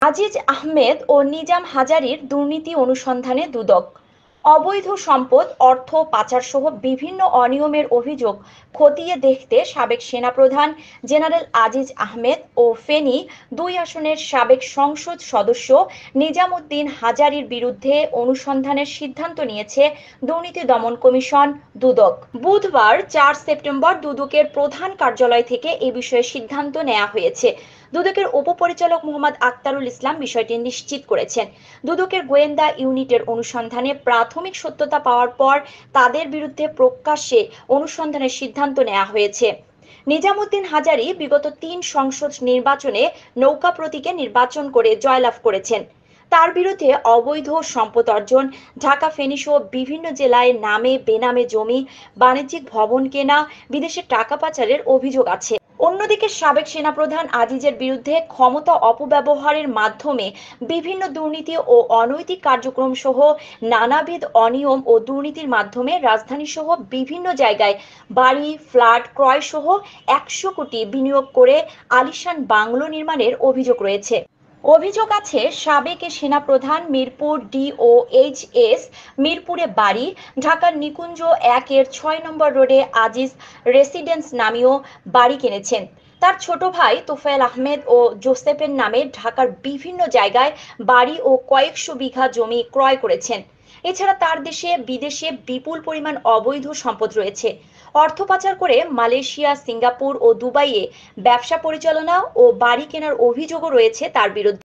আজিজ আহমেদ ও নিজাম হাজারীর দুর্নীতি অনুসন্ধানে দুদক। অবৈধ সম্পদ, অর্থ পাচারসহ বিভিন্ন অনিয়মের অভিযোগ খতিয়ে দেখতে সাবেক সেনাপ্রধান জেনারেল আজিজ আহমেদ ও ফেনী ২ আসনের সাবেক সংসদ সদস্য নিজাম উদ্দিন হাজারীর বিরুদ্ধে অনুসন্ধানের সিদ্ধান্ত নিয়েছে দুর্নীতি দমন কমিশন দুদক। বুধবার ৪ সেপ্টেম্বর দুদকের প্রধান কার্যালয় থেকে এ বিষয়ে সিদ্ধান্ত নেওয়া হয়েছে। দুদকের উপপরিচালক মোহাম্মদ আক্তারুল ইসলাম বিষয়টি নিশ্চিত করেছেন। দুদকের গোয়েন্দা ইউনিটের অনুসন্ধানে প্রাথমিক সত্যতা পাওয়ার পর তাদের বিরুদ্ধে প্রকাশ্যে অনুসন্ধানের সিদ্ধান্ত নেওয়া হয়েছে। নিজামুদ্দিন হাজারী বিগত ৩ সংসদ নির্বাচনে নৌকা প্রতীকে নির্বাচন করে জয়লাভ করেছেন। তার বিরুদ্ধে অবৈধ সম্পদ অর্জন, ঢাকা ফেনী সহ বিভিন্ন জেলায় নামে বেনামে জমি, বাণিজ্যিক ভবন কেনা, বিদেশে টাকা পাচারের অভিযোগ আছে। অন্যদিকে সাবেক সেনাপ্রধান আজিজের বিরুদ্ধে ক্ষমতা অপব্যবহারের মাধ্যমে বিভিন্ন দুর্নীতি ও অনৈতিক কার্যক্রম সহ নানাবিধ অনিয়ম ও দুর্নীতির মাধ্যমে রাজধানী সহ বিভিন্ন জায়গায় বাড়ি, ফ্ল্যাট ক্রয় সহ ১০০ কোটি বিনিয়োগ করে আলিশান বাংলো নির্মাণের অভিযোগ রয়েছে। অভিযোগ আছে সাবেক সেনাপ্রধান মিরপুর ডিওএইচএস মিরপুরে বাড়ি, ঢাকার নিকুঞ্জ ১-এর ৬ নম্বর রোডে আজিজ রেসিডেন্স নামীয় বাড়ি কিনেছেন। তার ছোট ভাই তোফায়েল আহমেদ ও জোসেফের নামে ঢাকার বিভিন্ন জায়গায় বাড়ি ও কয়েকশো বিঘা জমি ক্রয় করেছেন। এছাড়া তার দেশে বিদেশে বিপুল পরিমাণ অবৈধ সম্পদ রয়েছে। অর্থ পাচার করে মালয়েশিয়া, সিঙ্গাপুর ও দুবাইয়ে ব্যবসা পরিচালনা ও বাড়ি কেনার অভিযোগও রয়েছে তার বিরুদ্ধে।